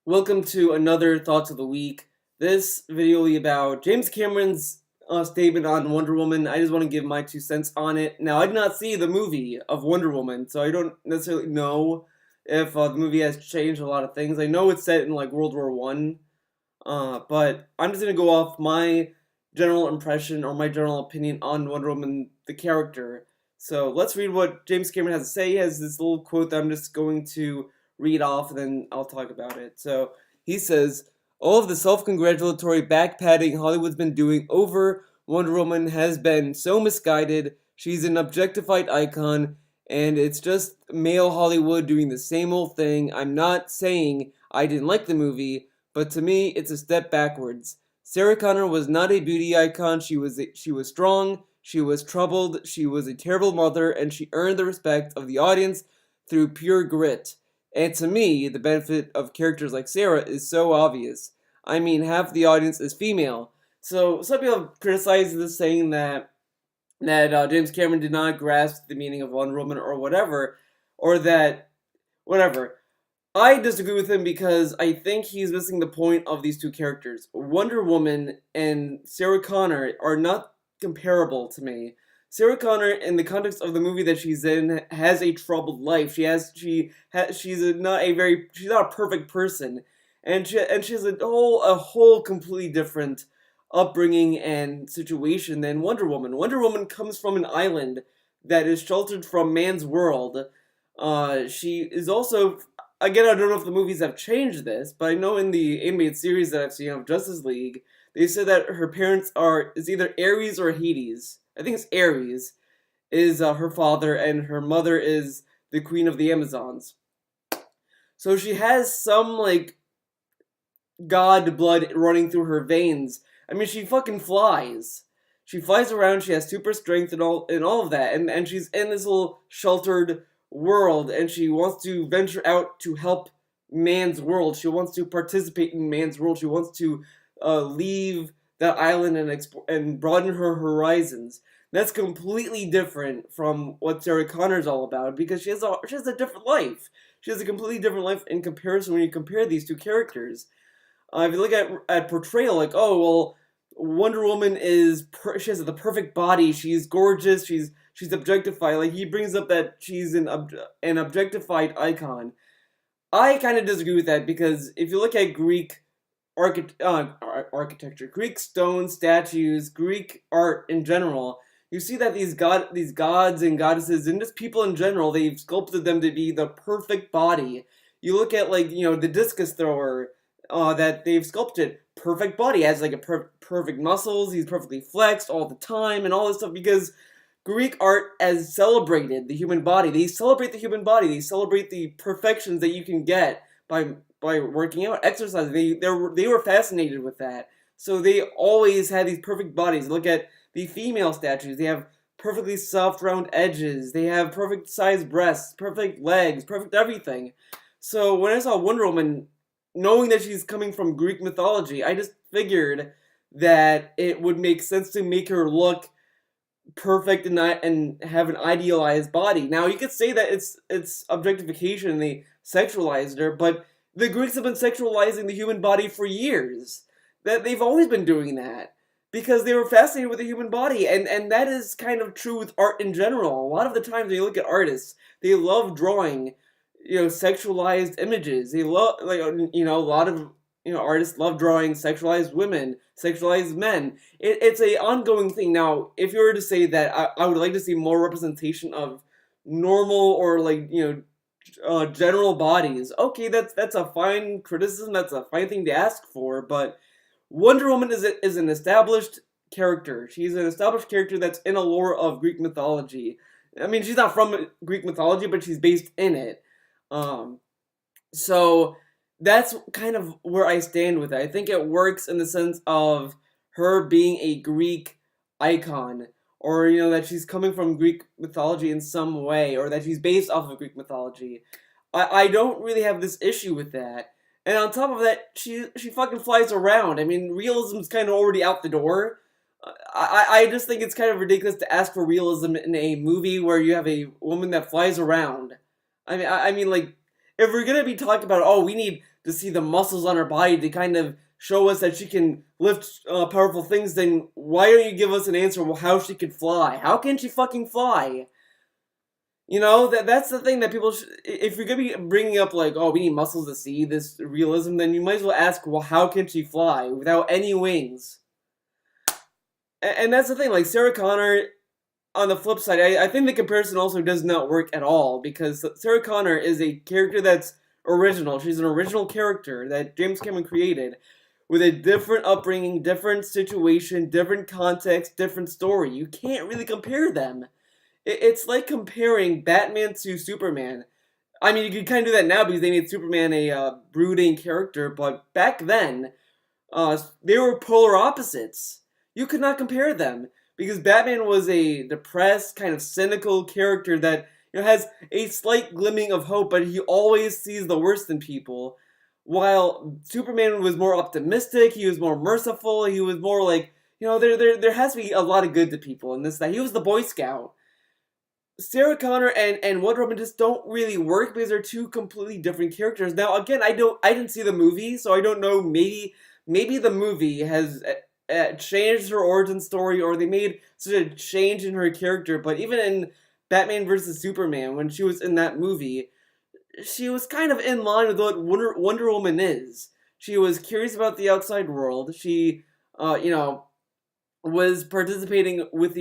Welcome to another Thoughts of the Week. This video will be about James Cameron's statement on Wonder Woman. I just want to give my 2 cents on it. Now, I did not see the movie of Wonder Woman, so I don't necessarily know if the movie has changed a lot of things. I know it's set in like World War One, but I'm just gonna go off my general impression or my general opinion on Wonder Woman, the character. So let's read what James Cameron has to say. He has this little quote that I'm just going to read off and then I'll talk about it. So he says, all of the self-congratulatory back-patting Hollywood's been doing over Wonder Woman has been so misguided. She's an objectified icon, and it's just male Hollywood doing the same old thing. I'm not saying I didn't like the movie, but to me, it's a step backwards. Sarah Connor was not a beauty icon. She was strong, she was troubled, she was a terrible mother, and she earned the respect of the audience through pure grit. And to me, the benefit of characters like Sarah is so obvious. I mean, half the audience is female. So some people have criticized this, saying that James Cameron did not grasp the meaning of Wonder Woman or whatever, or that whatever. I disagree with him because I think he's missing the point of these two characters. Wonder Woman and Sarah Connor are not comparable to me. Sarah Connor, in the context of the movie that she's in, has a troubled life. She's not a perfect person, and she has a whole completely different upbringing and situation than Wonder Woman. Wonder Woman comes from an island that is sheltered from man's world. She is also, again, I don't know if the movies have changed this, but I know in the animated series that I've seen of Justice League, they said that her parents is either Ares or Hades. I think it's Ares, is her father, and her mother is the Queen of the Amazons. So she has some, like, god blood running through her veins. I mean, she fucking flies. She flies around, she has super strength and all of that, and she's in this little sheltered world, and she wants to venture out to help man's world. She wants to participate in man's world. She wants to leave that island and broaden her horizons. That's completely different from what Sarah Connor's all about, because she has a different life. She has a completely different life in comparison when you compare these two characters. If you look at portrayal, like, oh well, Wonder Woman she has the perfect body. She's gorgeous. She's objectified. Like, he brings up that she's an objectified icon. I kind of disagree with that, because if you look at Greek architecture, Greek stone statues, Greek art in general, you see that these gods and goddesses and just people in general, they've sculpted them to be the perfect body. You look at, like, the discus thrower, that they've sculpted perfect body, has like a perfect muscles, he's perfectly flexed all the time and all this stuff, because Greek art has celebrated the human body. They celebrate the human body. They celebrate the perfections that you can get by working out, exercising. They were fascinated with that. So they always had these perfect bodies. Look at the female statues. They have perfectly soft, round edges. They have perfect sized breasts, perfect legs, perfect everything. So when I saw Wonder Woman, knowing that she's coming from Greek mythology, I just figured that it would make sense to make her look perfect and have an idealized body. Now, you could say that it's objectification and they sexualized her, but the Greeks have been sexualizing the human body for years. That they've always been doing that because they were fascinated with the human body, and that is kind of true with art in general. A lot of the times when you look at artists, they love drawing, sexualized images. They love, like, a lot of artists love drawing sexualized women, sexualized men. It's a ongoing thing. Now, if you were to say that I would like to see more representation of normal or, like, general bodies, okay, that's a fine criticism. That's a fine thing to ask for. But Wonder Woman is an established character. She's an established character that's in a lore of Greek mythology. I mean, she's not from Greek mythology, but she's based in it. So that's kind of where I stand with it. I think it works in the sense of her being a Greek icon, or that she's coming from Greek mythology in some way, or that she's based off of Greek mythology. I don't really have this issue with that. And on top of that, she fucking flies around. I mean, realism's kind of already out the door. I just think it's kind of ridiculous to ask for realism in a movie where you have a woman that flies around. I mean, like, if we're gonna be talking about, oh, we need to see the muscles on her body to kind of show us that she can lift powerful things, then why don't you give us an answer of how she could fly? How can she fucking fly? You know, that's the thing that people if you're gonna be bringing up like, oh, we need muscles to see this realism, then you might as well ask, well, how can she fly without any wings? And that's the thing, like Sarah Connor. On the flip side, I think the comparison also does not work at all, because Sarah Connor is a character that's original. She's an original character that James Cameron created with a different upbringing, different situation, different context, different story. You can't really compare them. It's like comparing Batman to Superman. I mean, you can kind of do that now because they made Superman a brooding character, but back then, they were polar opposites. You could not compare them because Batman was a depressed, kind of cynical character that has a slight glimmering of hope, but he always sees the worst in people. While Superman was more optimistic, he was more merciful, he was more like, there has to be a lot of good to people, and that. He was the Boy Scout. Sarah Connor and Wonder Woman just don't really work because they're two completely different characters. Now, again, I didn't see the movie, so I don't know. Maybe the movie has changed her origin story, or they made such a change in her character. But even in Batman vs Superman, when she was in that movie, she was kind of in line with what Wonder Woman is. She was curious about the outside world. She, was participating with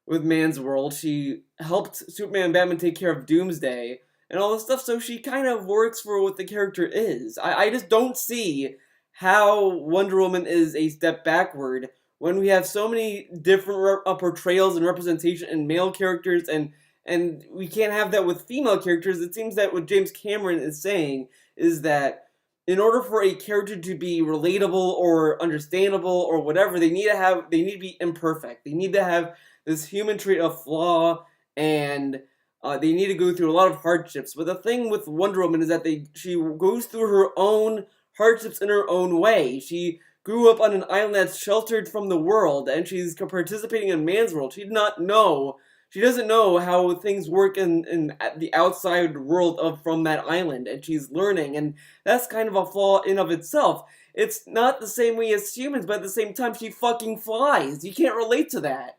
with Man's World. She helped Superman and Batman take care of Doomsday and all this stuff, so she kind of works for what the character is. I just don't see how Wonder Woman is a step backward when we have so many different portrayals and representation in male characters, and we can't have that with female characters. It seems that what James Cameron is saying is that in order for a character to be relatable or understandable or whatever, they need to be imperfect. They need to have this human trait of flaw, and they need to go through a lot of hardships. But the thing with Wonder Woman is that she goes through her own hardships in her own way. She grew up on an island that's sheltered from the world, and she's participating in Man's World. She doesn't know how things work in the outside world from that island, and she's learning, and that's kind of a flaw in of itself. It's not the same way as humans, but at the same time, she fucking flies. You can't relate to that.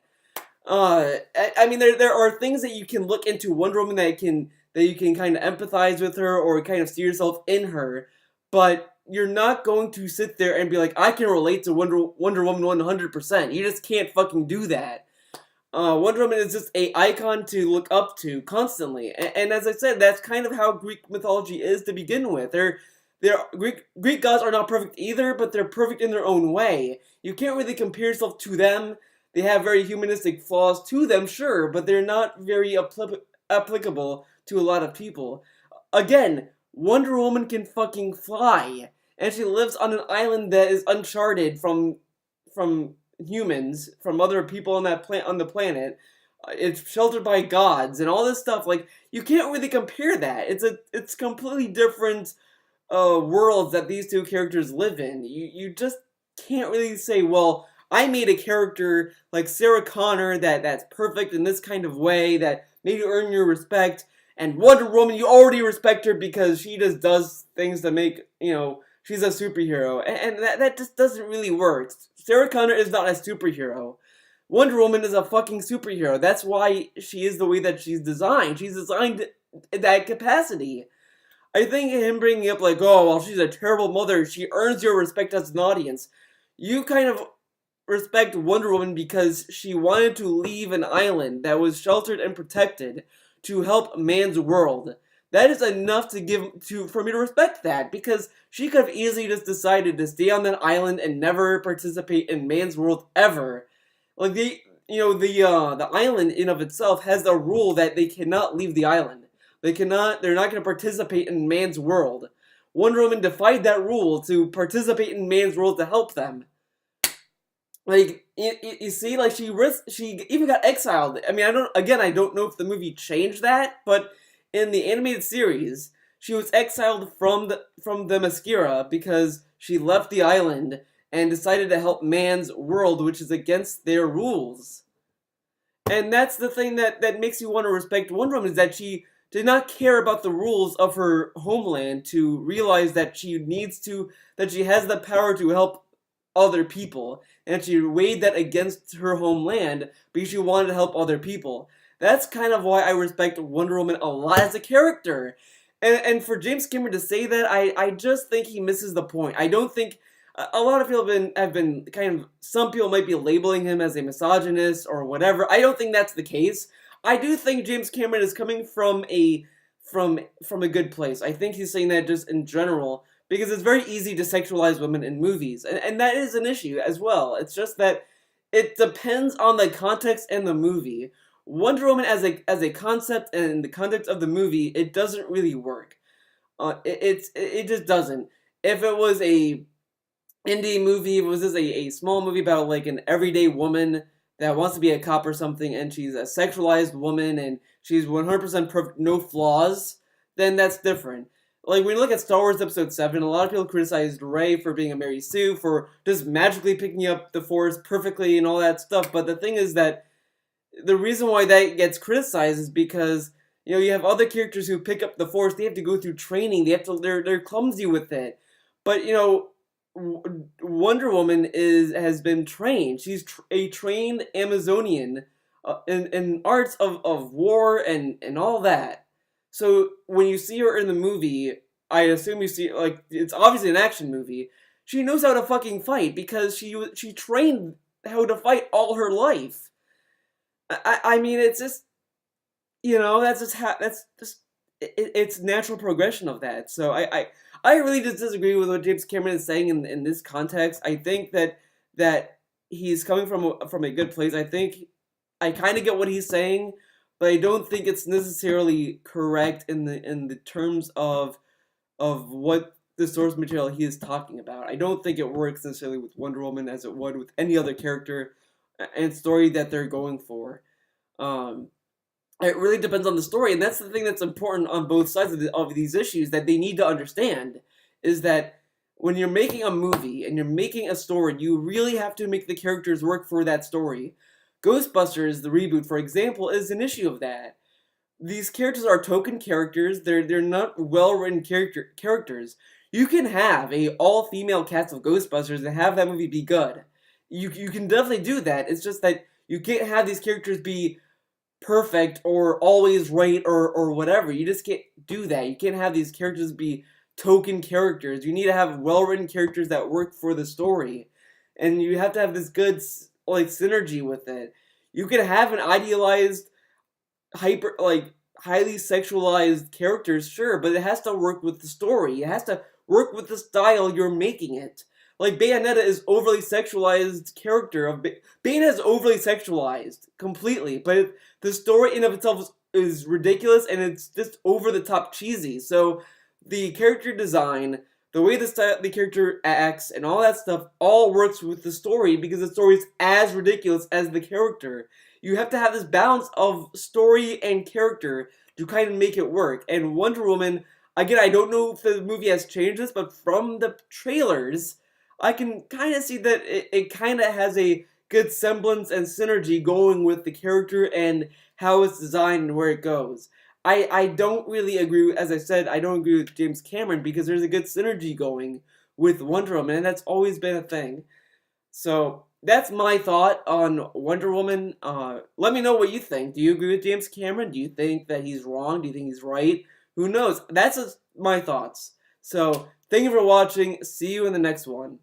I mean, there are things that you can look into Wonder Woman that you can kind of empathize with her or kind of see yourself in her, but you're not going to sit there and be like, I can relate to Wonder Woman 100%. You just can't fucking do that. Wonder Woman is just a icon to look up to constantly, and as I said, that's kind of how Greek mythology is to begin with. Greek gods are not perfect either, but they're perfect in their own way. You can't really compare yourself to them. They have very humanistic flaws to them, sure, but they're not very applicable to a lot of people. Again, Wonder Woman can fucking fly, and she lives on an island that is uncharted from humans, from other people on the planet. It's sheltered by gods and all this stuff. Like, you can't really compare that. It's completely different worlds that these two characters live in. You just can't really say, well, I made a character like Sarah Connor that's perfect in this kind of way that made you earn your respect, and Wonder Woman, you already respect her because she just does things to make, she's a superhero. And that just doesn't really work. Sarah Connor is not a superhero. Wonder Woman is a fucking superhero. That's why she is the way that she's designed. She's designed in that capacity. I think him bringing up like, oh, well, she's a terrible mother, she earns your respect as an audience. You kind of respect Wonder Woman because she wanted to leave an island that was sheltered and protected to help Man's World. That is enough for me to respect that, because she could have easily just decided to stay on that island and never participate in Man's World ever. Like the island in of itself has a rule that they cannot leave the island. They're not going to participate in Man's World. Wonder Woman defied that rule to participate in Man's World to help them. Like, you see, like, she even got exiled. I mean, I don't know if the movie changed that, but in the animated series, she was exiled from the Themyscira because she left the island and decided to help Man's World, which is against their rules. And that's the thing that makes you want to respect Wonder Woman, is that she did not care about the rules of her homeland to realize that she has the power to help other people, and she weighed that against her homeland because she wanted to help other people. That's kind of why I respect Wonder Woman a lot as a character. And for James Cameron to say that, I just think he misses the point. I don't think a lot of people have been kind of, some people might be labeling him as a misogynist or whatever. I don't think that's the case. I do think James Cameron is coming from a good place. I think he's saying that just in general because it's very easy to sexualize women in movies, and that is an issue as well. It's just that it depends on the context and the movie. Wonder Woman as a concept and in the context of the movie, it doesn't really work. It just doesn't. If it was a indie movie, if it was just a small movie about like an everyday woman that wants to be a cop or something, and she's a sexualized woman and she's 100% perfect, no flaws, then that's different. Like, when you look at Star Wars Episode 7, a lot of people criticized Rey for being a Mary Sue, for just magically picking up the Force perfectly and all that stuff, but the thing is that the reason why that gets criticized is because, you have other characters who pick up the Force, they have to go through training, they're clumsy with it. But, Wonder Woman has been trained. She's a trained Amazonian in arts of war and all that. So when you see her in the movie, I assume you see, like, it's obviously an action movie. She knows how to fucking fight because she trained how to fight all her life. I mean, it's just, that's just it's natural progression of that. So I really just disagree with what James Cameron is saying in this context. I think that he's coming from a good place. I think I kind of get what he's saying, but I don't think it's necessarily correct in the terms of what the source material he is talking about. I don't think it works necessarily with Wonder Woman as it would with any other character and story that they're going for. It really depends on the story, and that's the thing that's important on both sides of these issues that they need to understand, is that when you're making a movie and you're making a story, you really have to make the characters work for that story. Ghostbusters, the reboot, for example, is an issue of that. These characters are token characters. They're not well-written characters. You can have a all-female cast of Ghostbusters and have that movie be good. You can definitely do that. It's just that you can't have these characters be perfect or always right or whatever. You just can't do that. You can't have these characters be token characters. You need to have well-written characters that work for the story. And you have to have this good, like, synergy with it. You could have an idealized, highly sexualized characters, sure, but it has to work with the story. It has to work with the style you're making it. Like, Bayonetta is overly sexualized character of Bayonetta is overly sexualized completely, but the story in of itself is ridiculous and it's just over the top cheesy. So the character design, the way the character acts, and all that stuff all works with the story because the story is as ridiculous as the character. You have to have this balance of story and character to kind of make it work. And Wonder Woman, again, I don't know if the movie has changed this, but from the trailers, I can kind of see that it kind of has a good semblance and synergy going with the character and how it's designed and where it goes. I don't really agree, as I said, I don't agree with James Cameron because there's a good synergy going with Wonder Woman, and that's always been a thing. So that's my thought on Wonder Woman. Let me know what you think. Do you agree with James Cameron? Do you think that he's wrong? Do you think he's right? Who knows? That's just my thoughts. So thank you for watching. See you in the next one.